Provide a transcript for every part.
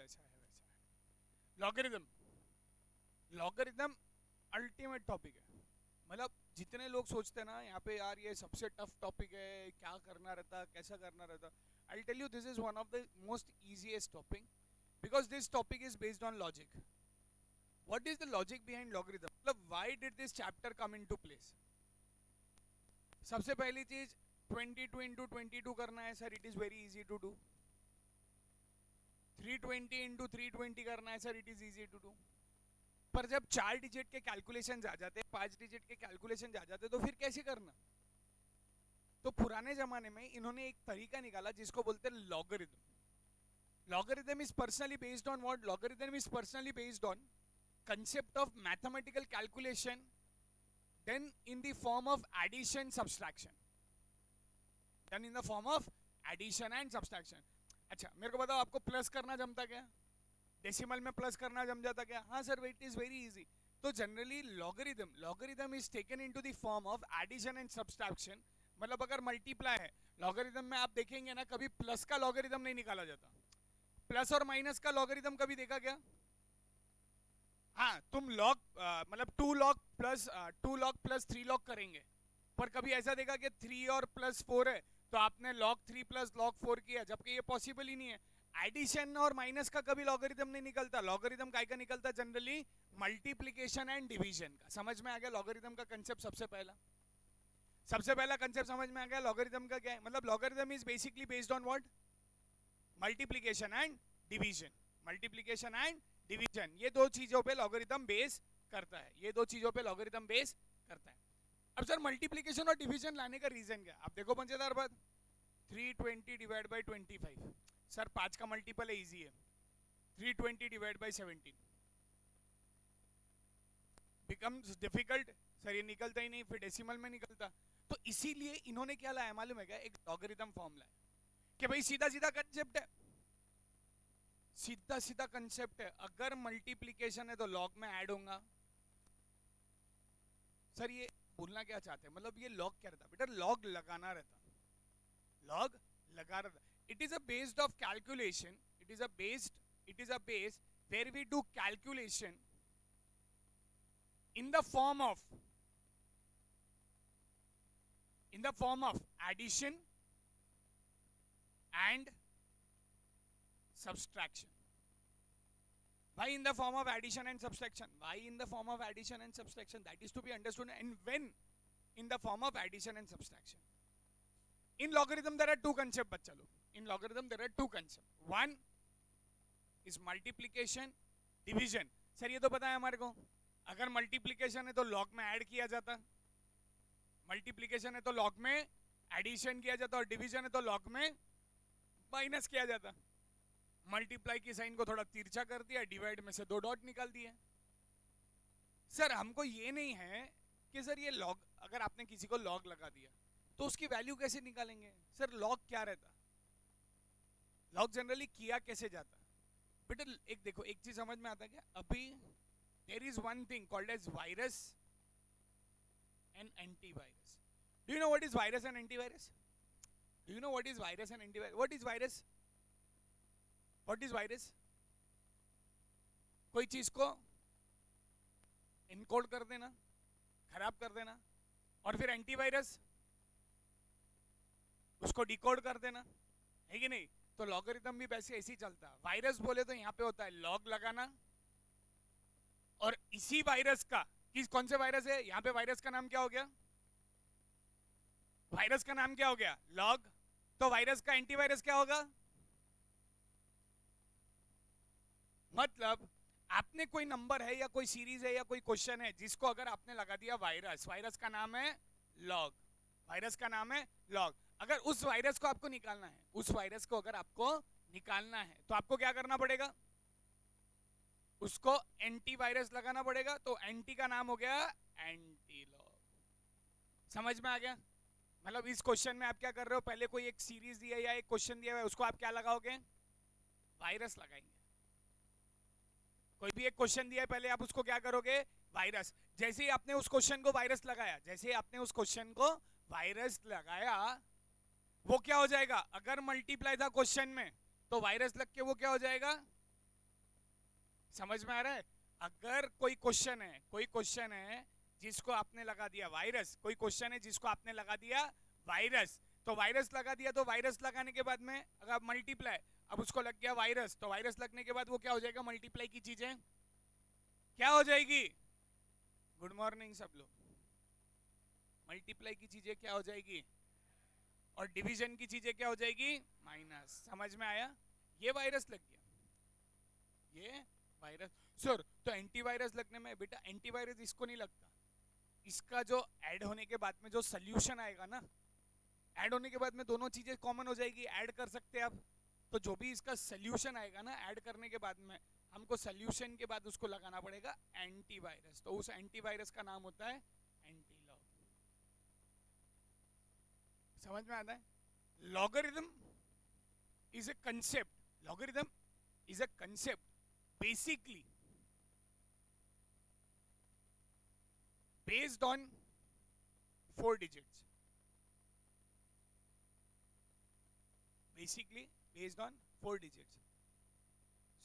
वैसा है वैसा है। लॉगरिदम, लॉगरिदम अल्टीमेट टॉपिक है। मतलब जितने लोग सोचते हैं ना यहाँ पे यार ये सबसे टफ टॉपिक है, क्या करना रहता, कैसा करना रहता, I tell you this is one of the most easiest topic because this topic is based on logic. What is the logic behind logarithm, मतलब why did this chapter come into place. सबसे पहली चीज 22 into 22 करना है sir, it is very easy to do. 320 into 320 करना है sir, it is easy to do. पर जब 4 डिजिट के कैलकुलेशन आ जाते, 5 डिजिट के कैलकुलेशन आ जाते, तो फिर कैसे करना। तो पुराने जमाने में इन्होंने एक तरीका निकाला जिसको बोलते हैं logarithm. Logarithm is personally based on what, logarithm is personally based on concept of mathematical calculation then in the form of addition subtraction, then in the form of addition and subtraction। अच्छा मेरे को बताओ आपको plus करना जमता क्या, decimal में plus करना जम जाता क्या। हाँ sir it is very easy. तो generally logarithm is taken into the form of addition and subtraction. मतलब अगर मल्टीप्लाई है लॉगरिदम में, आप देखेंगे ना कभी प्लस का लॉगरिदम नहीं निकाला जाता। प्लस और माइनस का लॉगरिदम कभी देखा क्या। हाँ तुम लॉग मतलब 2 लॉग प्लस 3 लॉग करेंगे, पर कभी ऐसा देखा कि 3 और प्लस 4 है तो आपने log 3 प्लस log 4 किया, जबकि ये पॉसिबल ही नहीं है। एडिशन और माइनस का कभी लॉगरिदम नहीं निकलता। लॉगरिदम काय का निकलता जनरली, मल्टीप्लिकेशन एंड डिवीजन का। समझ में आ गया लॉगरिदम का कंसेप्ट। सबसे पहला कंसेप्ट समझ में आ गया लॉगरिदम का क्या है। मतलब logarithm is basically based on what, multiplication and division. Multiplication and division, ये दो चीजों पे लॉगरिदम बेस करता है, ये दो चीजों पे लॉगरिदम बेस करता है। अब सर मल्टीप्लिकेशन और डिवीजन लाने का रीजन क्या। आप देखो मजेदार बात, 320 डिवाइड बाई 25, सर 5 का मल्टीपल है, इजी है। 320 divide by 17 becomes difficult, sir ये निकलता ही नहीं, फिर डेसिमल में निकलता। तो इसीलिए इन्होंने क्या लाया मालूम है क्या, एक लॉगरिदम फॉर्म लाया कि भाई सीधा सीधा कंसेप्ट है, सीधा सीधा कंसेप्ट है। अगर मल्टीप्लिकेशन है तो लॉग में ऐड होगा। सर ये बोलना क्या चाहते हैं, मतलब ये लॉग क्या रहता बेटा, लॉग लगाना रहता, लॉग लगा रहता। It is a based of calculation, it is a base where we do calculation in the form of addition and subtraction. Why in the form of addition and subtraction? Why in the form of addition and subtraction? That is to be understood. And when in the form of addition and subtraction? In logarithm there are two concepts bachcha log. In logarithm there are two concepts. One is multiplication, division. Sir ये तो पता है हमारे को, अगर multiplication है तो log में ऐड किया जाता, मल्टीप्लिकेशन है तो लॉग में एडिशन किया जाता, और डिवीजन है तो लॉग में माइनस किया जाता। मल्टीप्लाई की साइन को थोड़ा तिरछा कर दिया, डिवाइड में से 2 डॉट निकाल दिए। सर हमको ये नहीं है कि सर ये लॉग, अगर आपने किसी को लॉग लगा दिया तो उसकी वैल्यू कैसे निकालेंगे। सर लॉग क्या रहता, लॉग जनरली किया कैसे जाता बेटा। एक देखो एक चीज समझ में आता है क्या, अभी there is one thing called as virus and antivirus. Do you know what is virus and antivirus? Do you know what is virus and antivirus? What is virus? What is virus? कोई चीज को encode कर देना, खराब कर देना, और फिर एंटीवायरस उसको डिकोड कर देना, है कि नहीं। तो लॉगरिथम भी वैसे ऐसे ही चलता। वायरस बोले तो यहां पे होता है लॉग लगाना, और इसी वायरस का, कौन से वायरस है यहां पे, वायरस का नाम क्या हो गया, वायरस का नाम क्या हो गया, लॉग। तो वायरस का एंटीवायरस क्या होगा। मतलब आपने कोई नंबर है या कोई सीरीज है या कोई क्वेश्चन है जिसको अगर आपने लगा दिया वायरस, वायरस का नाम है लॉग, वायरस का नाम है लॉग। अगर उस वायरस को आपको निकालना है, उस वायरस को अगर आपको निकालना है तो आपको क्या करना पड़ेगा, उसको एंटीवायरस लगाना पड़ेगा। तो एंटी का नाम हो गया एंटी लॉग। समझ में आ गया। मतलब इस क्वेश्चन में आप क्या कर रहे हो, पहले कोई एक सीरीज दिया या एक क्वेश्चन दिया है, उसको आप क्या लगाओगे, वायरस लगाएंगे। कोई भी एक क्वेश्चन दिया है, पहले आप उसको क्या करोगे, वायरस। जैसे ही आपने उस क्वेश्चन को वायरस लगाया, जैसे ही आपने उस क्वेश्चन को वायरस लगाया, वो क्या हो जाएगा, अगर मल्टीप्लाई था क्वेश्चन में तो वायरस लग के वो क्या हो जाएगा, समझ में आ रहा है? अगर कोई क्वेश्चन है जिसको आपने लगा दिया वायरस, कोई क्वेश्चन है जिसको आपने लगा दिया वायरस, तो वायरस लगा दिया, तो वायरस लगाने के बाद में अगर मल्टीप्लाई, अब उसको लग गया वायरस, तो वायरस लगने के बाद वो क्या हो जाएगा? मल्टीप्लाई की चीजें क्या हो जाएगी? गुड मॉर्निंग सब लोग। मल्टीप्लाई की चीजें क्या हो जाएगी? और डिवीजन की चीजें क्या हो जाएगी? माइनस। समझ में आया? ये वायरस लग गया, ये वायरस। सर तो एंटीवायरस लगने में, बेटा एंटीवायरस इसको नहीं लगता, इसका जो ऐड होने के बाद में जो सोल्यूशन आएगा ना, ऐड होने के बाद में दोनों चीजें कॉमन हो जाएगी, ऐड कर सकते हैं आप। तो जो भी इसका सोल्यूशन आएगा ना, ऐड करने के बाद में हमको सोल्यूशन के बाद उसको लगाना पड़ेगा एंटीवायरस, तो उस एंटीवायरस का नाम होता है एंटीलॉग। समझ में आता है? Logarithm is a concept, logarithm is a concept basically based on 4 digits, basically based on 4 digits।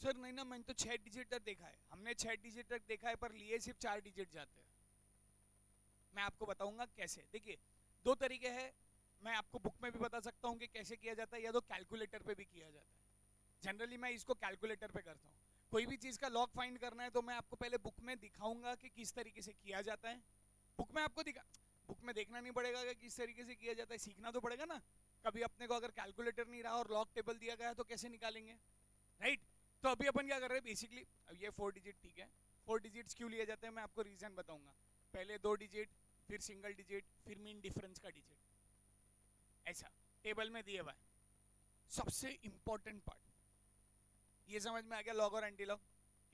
Sir नहीं ना, मैंने तो 6 डिजिट तक देखा है। हमने 6 डिजिट तक देखा है, पर लिए सिर्फ 4 डिजिट जाते हैं। मैं आपको बताऊंगा कैसे। देखिए दो तरीके हैं, मैं आपको बुक में भी बता सकता हूं कि कैसे किया जाता है, या तो कैलकुलेटर पे भी किया जाता है। जनरली मैं इसको कैलकुलेटर पे करता हूँ। कोई भी चीज का लॉग फाइंड करना है तो मैं आपको पहले बुक में दिखाऊंगा कि किस तरीके से किया जाता है। बुक में आपको बुक में देखना नहीं पड़ेगा कि किस तरीके से किया जाता है, सीखना तो पड़ेगा ना। कभी अपने को अगर कैलकुलेटर नहीं रहा और लॉग टेबल दिया गया तो कैसे निकालेंगे, राइट? तो अभी अपन क्या कर रहे हैं बेसिकली, अब ये 4 डिजिट, ठीक है। 4 डिजिट्स क्यों लिए जाते हैं मैं आपको रीजन बताऊंगा। पहले 2 डिजिट, फिर सिंगल डिजिट, फिर मीन डिफरेंस का डिजिट, ऐसा टेबल में दिया हुआ है। सबसे इंपॉर्टेंट पार्ट ये समझ में आ गया, लॉग और एंटी लॉग।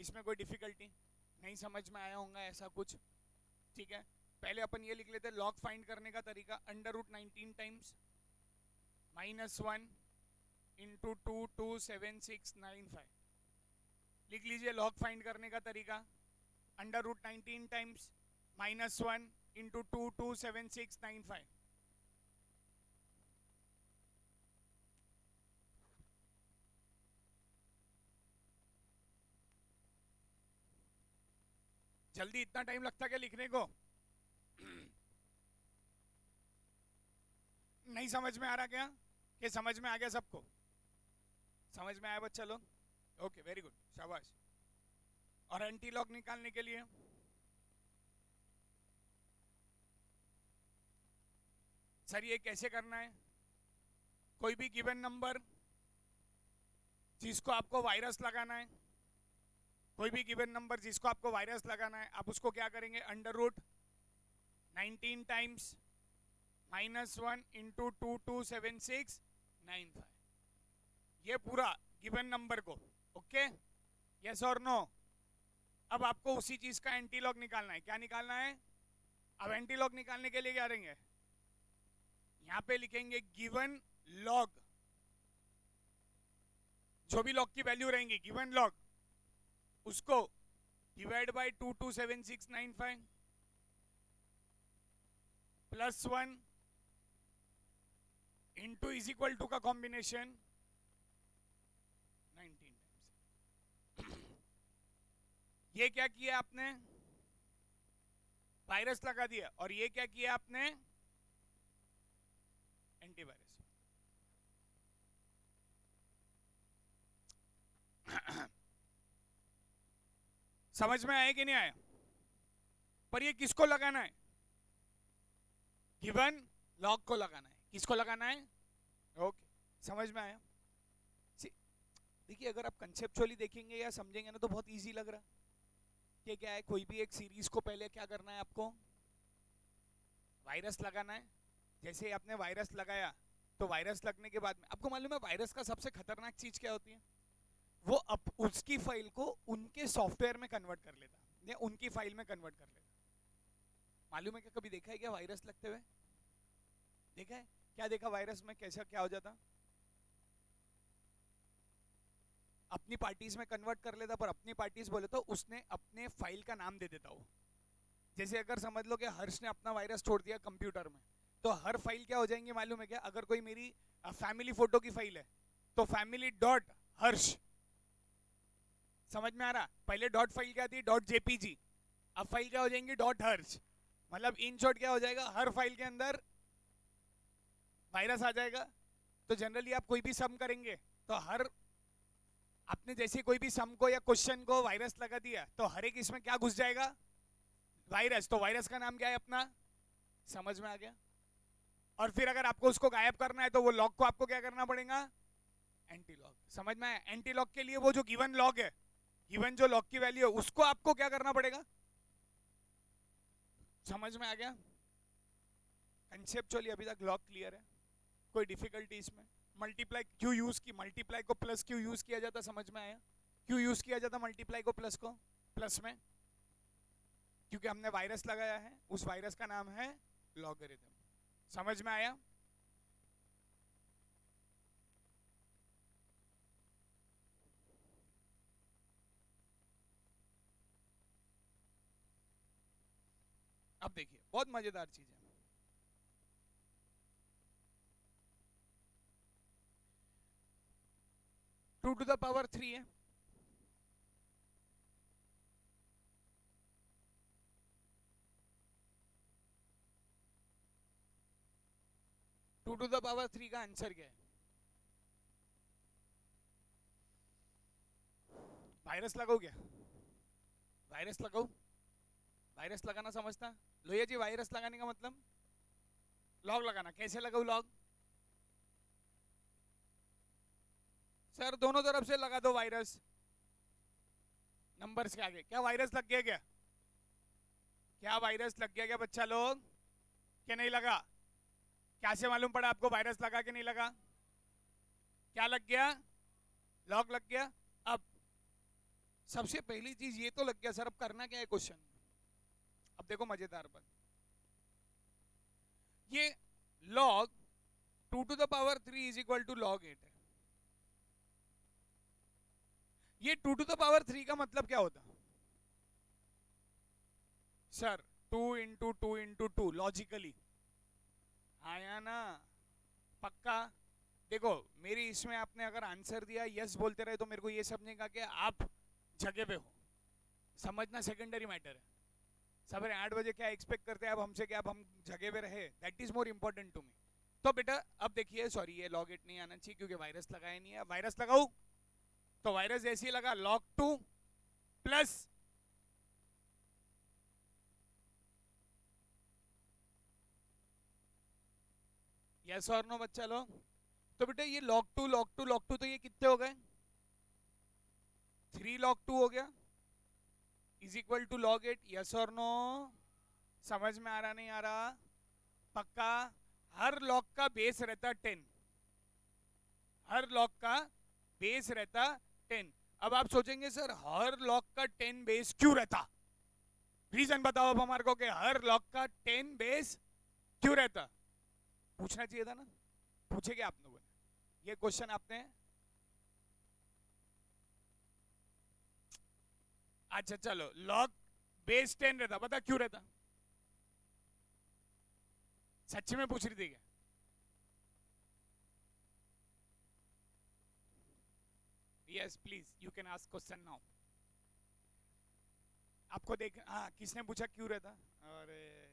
इसमें कोई डिफिकल्टी नहीं समझ में आया होगा ऐसा कुछ, ठीक है। पहले अपन ये लिख लेते हैं लॉग फाइंड करने का तरीका, √19 टाइम्स -1 इंटू 227,695। लिख लीजिए लॉग फाइंड करने का तरीका, √19 टाइम्स -1 इंटू 227,695। जल्दी इतना टाइम लगता क्या लिखने को? नहीं समझ में आ रहा क्या? कि समझ में आ गया सबको? समझ में आया बच्चा लोग? ओके वेरी गुड, शाबाश। और एंटी लॉग निकालने के लिए सर ये कैसे करना है? कोई भी गिवन नंबर जिसको आपको वायरस लगाना है, कोई भी गिवन नंबर जिसको आपको वायरस लगाना है, आप उसको क्या करेंगे? √19 टाइम्स -1 इंटू 227,695, ये पूरा गिवन नंबर को, ओके, यस और नो। अब आपको उसी चीज का एंटीलॉग निकालना है। क्या निकालना है? अब एंटीलॉग निकालने के लिए क्या करेंगे? यहां पे लिखेंगे गिवन लॉग, जो भी लॉग की वैल्यू रहेंगी गिवन लॉग, उसको divide by 227,695 +1 into is equal to का कॉम्बिनेशन 19 टाइम्स। ये क्या किया आपने? वायरस लगा दिया। और ये क्या किया आपने? एंटीवायरस। समझ में आया कि नहीं आया? पर ये किसको लगाना है? गिवन लॉग को लगाना है। किसको लगाना है? ओके, समझ में आया? देखिए अगर आप कंसेप्चुअली देखेंगे या समझेंगे ना तो बहुत इजी लग रहा कि क्या है, कोई भी एक सीरीज को पहले क्या करना है आपको? वायरस लगाना है। जैसे ही आपने वायरस लगाया तो वायरस लगने के बाद में आपको मालूम है वायरस का सबसे खतरनाक चीज क्या होती है? वो अब उसकी फाइल को उनके सॉफ्टवेयर में कन्वर्ट कर लेता, या उनकी फाइल में कन्वर्ट कर लेता। मालूम है क्या? कभी देखा है क्या वायरस लगते हुए? देखा है क्या? देखा वायरस में कैसा क्या हो जाता? अपनी पार्टीज में कन्वर्ट कर लेता, पर अपनी पार्टीज बोले तो उसने अपने फाइल का नाम दे देता हो। जैसे अगर समझ लो कि हर्ष ने अपना वायरस छोड़ दिया कंप्यूटर में, तो हर फाइल क्या हो जाएंगे मालूम है क्या? अगर कोई मेरी फैमिली फोटो की फाइल है तो family.हर्ष, समझ में आ रहा? पहले डॉट फाइल क्या थी? Dot JPG. अब फाइल क्या हो जाएंगी? डॉट हर्ज। मतलब इन शॉर्ट क्या हो जाएगा? हर फाइल के अंदर वायरस आ जाएगा। तो जनरली आप कोई भी सम करेंगे तो हर, आपने जैसे कोई भी सम को या क्वेश्चन को वायरस लगा दिया तो हर एक इसमें क्या घुस जाएगा? वायरस। तो वायरस का नाम क्या है अपना? समझ में आ गया? और फिर अगर आपको उसको गायब करना है तो वो लॉग को आपको क्या करना पड़ेगा? Anti log. समझ में आया? एंटी लॉग के लिए वो जो गिवन लॉग है, गिवन जो लॉग की वैल्यू है, उसको आपको क्या करना पड़ेगा? समझ में आ गया? कंसेप्चुअली अभी तक लॉग क्लियर है? कोई डिफिकल्टी इसमें? मल्टीप्लाई क्यों यूज की? मल्टीप्लाई को प्लस क्यों यूज किया जाता? समझ में आया? क्यों यूज किया जाता मल्टीप्लाई को प्लस को? प्लस में क्योंकि हमने वायरस लगाया है, उस वायरस का नाम है लॉगरिथम। समझ में आया? अब देखिए बहुत मजेदार चीज है। 2 to the power 3 है। टू टू द पावर 3 का आंसर क्या है? वायरस लगाओ क्या? वायरस लगाओ? वायरस लगाना समझता? लोहिया जी वायरस लगाने का मतलब लॉग लगाना। कैसे लगाओ लॉग? सर दोनों तरफ से लगा दो वायरस नंबर्स के आगे। क्या वायरस लग गया क्या? क्या वायरस लग गया क्या बच्चा लोग? क्या नहीं लगा? क्या से मालूम पड़ा आपको वायरस लगा कि नहीं लगा? क्या लग गया? लॉग लग गया। अब सबसे पहली चीज ये तो लग गया सर, अब करना क्या है क्वेश्चन? अब देखो मजेदार बात, ये log 2 to the power 3 is equal to log 8 है। ये 2 to the power 3 का मतलब क्या होता? सर 2 into 2 into 2 लॉजिकली आया ना? पक्का? देखो मेरी इसमें आपने अगर आंसर दिया यस बोलते रहे तो मेरे को ये समझने का कि आप जगह पे हो। समझना सेकेंडरी मैटर है। सवेरे 8 बजे क्या एक्सपेक्ट करते हैं आप हमसे कि आप हम जगह पे रहे? That is more important to me. तो बेटा अब देखिए, सॉरी ये log 8 नहीं आना चाहिए क्योंकि वायरस लगाया नहीं है। वायरस लगाऊ तो वायरस जैसे ही लगा log 2 प्लस यस और नो बच्चा लोग। तो बेटा ये log 2 log 2 log 2 तो ये कितने हो गए? 3 log 2 हो गया is equal to log 8। Yes और नो? समझ में आ रहा नहीं आ रहा? पक्का? हर log का बेस रहता 10। हर log का बेस रहता 10। अब आप सोचेंगे सर हर log का 10 बेस क्यों रहता? रीजन बताओ अब हमारे को कि हर log का 10 बेस क्यों रहता? पूछना चाहिए था ना? पूछे क्या आप लोगों ने ये क्वेश्चन? आपने अच्छा चलो, log बेस 10 रहता, पता क्यों रहता? सच्ची में पूछ रही थी क्या? Yes please you can ask question now. आपको देख, हाँ किसने पूछा क्यों रहता? अरे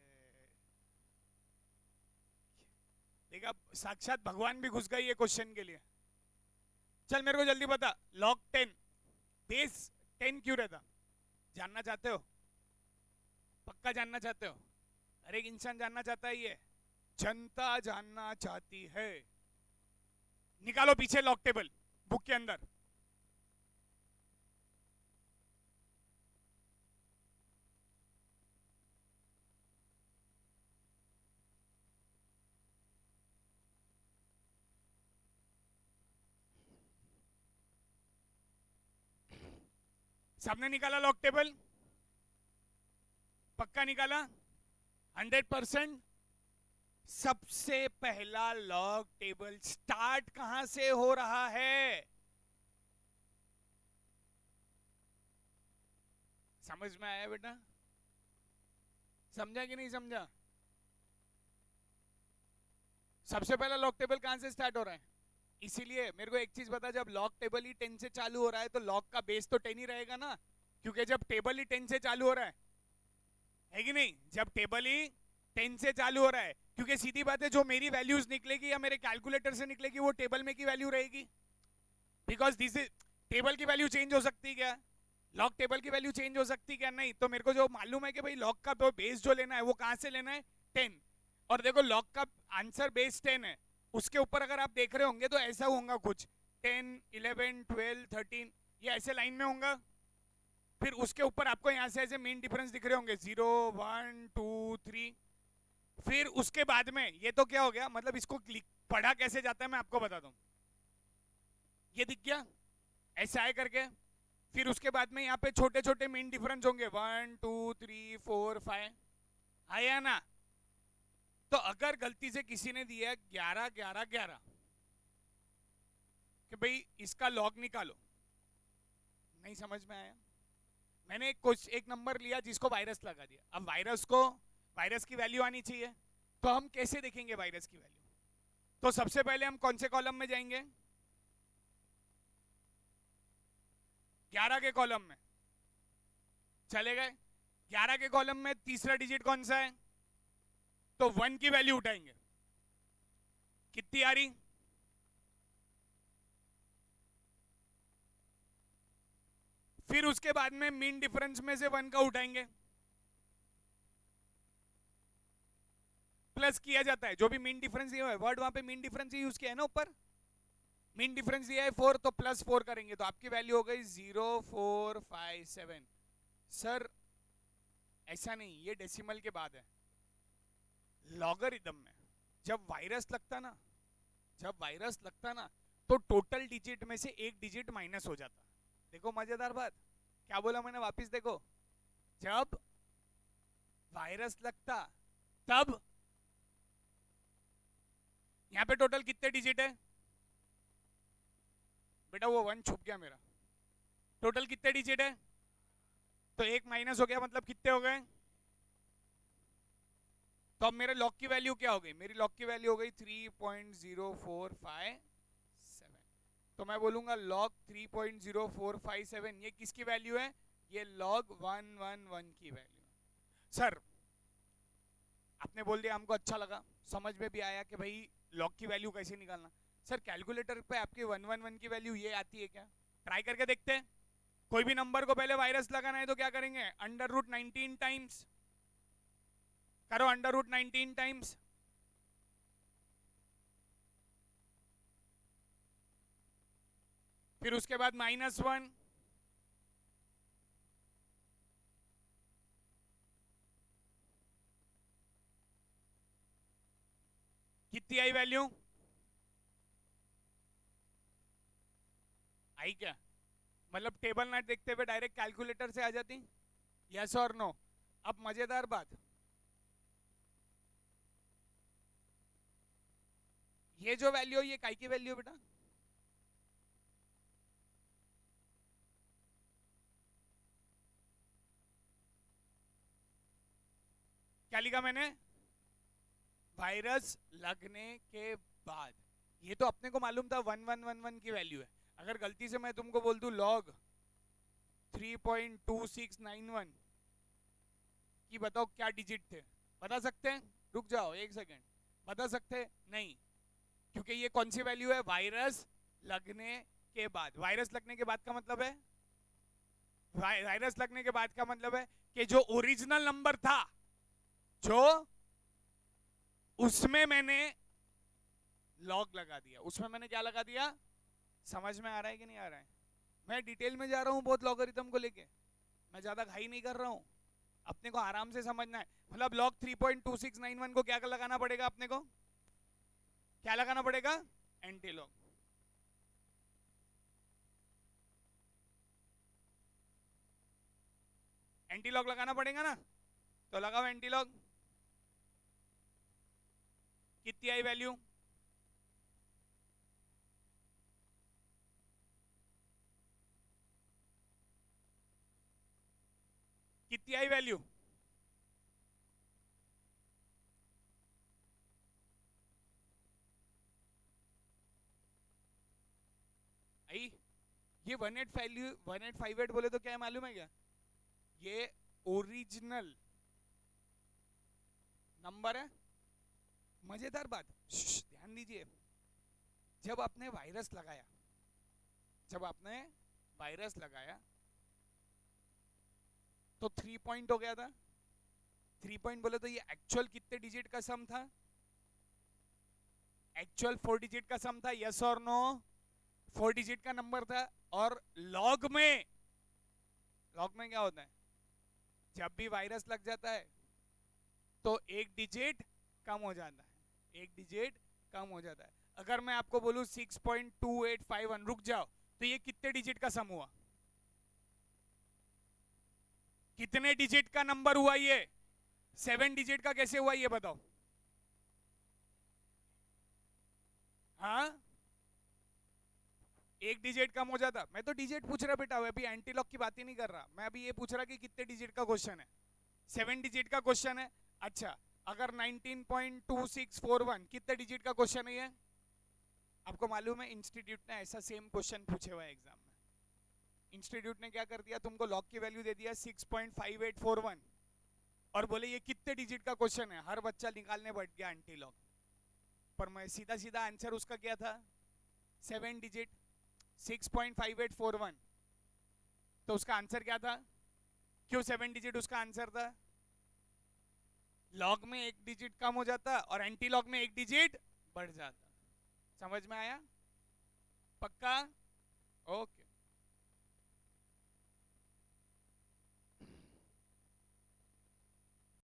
देखा, साक्षात भगवान भी घुस गई ये क्वेश्चन के लिए। चल मेरे को जल्दी बता, log 10 बेस 10 क्यों रहता? जानना चाहते हो? पक्का जानना चाहते हो? हर एक इंसान जानना चाहता है, ये जनता जानना चाहती है। निकालो पीछे लॉग टेबल बुक के अंदर। सबने निकाला लॉग टेबल? पक्का निकाला? 100%? सबसे पहला लॉग टेबल स्टार्ट कहां से हो रहा है? समझ में आया बेटा? समझा कि नहीं समझा? सबसे पहला लॉग टेबल कहां से स्टार्ट हो रहा है? इसीलिए मेरे को एक चीज बता, जब लॉग टेबल ही 10 से चालू हो रहा है तो लॉग का बेस तो 10 ही रहेगा ना, क्योंकि जब टेबल ही 10 से चालू हो रहा है कि नहीं, जब टेबल ही 10 से चालू हो रहा है, क्योंकि सीधी बात है जो मेरी वैल्यूज निकलेगी या मेरे कैलकुलेटर से निकलेगी वो टेबल में की वैल्यू रहेगी, बिकॉज दिस इज टेबल की वैल्यू चेंज हो सकती है क्या, लॉग टेबल की वैल्यू चेंज हो सकती है क्या, नहीं। तो मेरे को जो मालूम है कि भाई लॉग का बेस जो लेना है वो कहां से लेना है, 10। और देखो लॉग का आंसर बेस 10 है, उसके ऊपर अगर आप देख रहे होंगे तो ऐसा होगा कुछ 10 11 12 13 ये ऐसे लाइन में होगा, फिर उसके ऊपर आपको यहां से ऐसे मेन डिफरेंस दिख रहे होंगे 0 1 2 3, फिर उसके बाद में ये तो क्या हो गया, मतलब इसको पढ़ा कैसे जाता है मैं आपको बताता हूं, ये दिख गया ऐसा है करके, फिर उसके बाद में यहाँ पे छोटे छोटे मेन डिफरेंस होंगे 1 2 3 4 5, आया ना। तो अगर गलती से किसी ने दिया 11 11 11 कि भाई इसका लॉग निकालो, नहीं समझ में आया, मैंने एक नंबर लिया जिसको वायरस लगा दिया, अब वायरस की वैल्यू आनी चाहिए, तो हम कैसे देखेंगे वायरस की वैल्यू, तो सबसे पहले हम कौन से कॉलम में जाएंगे, 11 के कॉलम में चले गए, 11 के कॉलम में तीसरा डिजिट कौन सा है, तो 1 की वैल्यू उठाएंगे, कितनी आ रही, फिर उसके बाद में मीन डिफरेंस में से 1 का उठाएंगे, प्लस किया जाता है जो भी मीन डिफरेंस ये है, वर्ड वहां पे मीन डिफरेंस ही यूज किया है ना, ऊपर मीन डिफरेंस दिया है 4, तो प्लस 4 करेंगे तो आपकी वैल्यू हो गई 0457। सर ऐसा नहीं, ये डेसिमल के बाद है, लॉगरिथम में जब वायरस लगता ना तो टोटल डिजिट में से एक डिजिट माइनस हो जाता। देखो मजेदार बात, क्या बोला मैंने वापस देखो, जब वायरस लगता तब यहां पे टोटल कितने डिजिट है बेटा, वो 1 छुप गया मेरा, टोटल कितने डिजिट है, तो एक माइनस हो गया, मतलब कितने हो गए, तो अब मेरे लॉग की वैल्यू क्या हो गई, मेरी लॉग की वैल्यू हो गई 3.0457, तो मैं बोलूंगा लॉग 3.0457 ये किसकी वैल्यू है, ये लॉग 111 की वैल्यू। सर आपने बोल दिया, हमको अच्छा लगा, समझ में भी आया कि भाई लॉग की वैल्यू कैसे निकालना। सर कैलकुलेटर पे आपके 111 की वैल्यू ये आती है क्या, ट्राई करके देखते हैं। कोई भी नंबर को पहले वायरस लगाना है तो क्या करेंगे, √19 टाइम्स करो, √19 टाइम्स, फिर उसके बाद -1, कितनी आई वैल्यू, आई क्या, मतलब टेबल ना देखते हुए डायरेक्ट कैलकुलेटर से आ जाती, यस और नो। अब मजेदार बात, ये जो वैल्यू ये काय की वैल्यू बेटा, क्या लिखा मैंने, वायरस लगने के बाद, ये तो अपने को मालूम था 1111 की वैल्यू है, अगर गलती से मैं तुमको बोल दूं लॉग 3.2691 की, बताओ क्या डिजिट थे, बता सकते हैं, रुक जाओ एक सेकेंड, बता सकते हैं नहीं, क्योंकि ये कौन सी वैल्यू है, वायरस लगने के बाद, वायरस लगने के बाद का मतलब है, वायरस लगने के बाद का मतलब है कि जो ओरिजिनल नंबर था, जो उसमें मैंने लॉग लगा दिया, उसमें मैंने क्या लगा दिया, समझ में आ रहा है कि नहीं आ रहा है, मैं डिटेल में जा रहा हूं बहुत लॉगरिथम को लेके, मैं ज्यादा घाई नहीं कर रहा हूं, अपने को आराम से समझना है। मतलब लॉग 3.2691 को क्या लगाना पड़ेगा, अपने को क्या लगाना पड़ेगा, एंटी लॉग, एंटी लॉग लगाना पड़ेगा ना, तो लगाओ एंटी लॉग, कितनी आई वैल्यू, कितनी आई वैल्यू, ये 1858 बोले तो क्या है मालूम है क्या? ये ओरिजिनल नंबर है। मजेदार बात, ध्यान दीजिए, जब आपने वायरस लगाया तो 3 पॉइंट हो गया था। 3 पॉइंट बोले तो ये एक्चुअल कितने डिजिट का सम था? एक्चुअल 4 डिजिट का सम था, यस और नो? 4 डिजिट का नंबर था। और लॉग में क्या होता है? जब भी वायरस लग जाता है तो एक डिजिट कम हो जाता है। अगर मैं आपको बोलूं 6.285 रुक जाओ, तो ये कितने डिजिट का सम हुआ? कितने डिजिट का नंबर हुआ ये? 7 डिजिट का कैसे हुआ ये बताओ? हाँ, एक डिजिट कम हो जाता। मैं तो डिजिट पूछ रहा बेटा, अभी एंटी लॉक की बात ही नहीं कर रहा। मैं अभी ये पूछ रहा कि कितने डिजिट का क्वेश्चन है। 7 डिजिट का क्वेश्चन है। अच्छा, अगर 19.2641 कितने डिजिट का क्वेश्चन है ये? आपको मालूम है इंस्टीट्यूट ने ऐसा सेम क्वेश्चन पूछे हुआ है एग्जाम में। इंस्टीट्यूट ने क्या कर दिया, तुमको लॉग की वैल्यू दे दिया 6.5841 और बोले ये कितने डिजिट का क्वेश्चन है। हर बच्चा निकालने बैठ गया एंटी लॉग, पर मैं सीधा आंसर उसका क्या था? 7 डिजिट, 6.5841। तो उसका आंसर क्या था? क्यों 7 डिजिट उसका आंसर था? लॉग में एक डिजिट कम हो जाता और एंटी लॉग में एक डिजिट बढ़ जाता। समझ में आया? पक्का? ओके।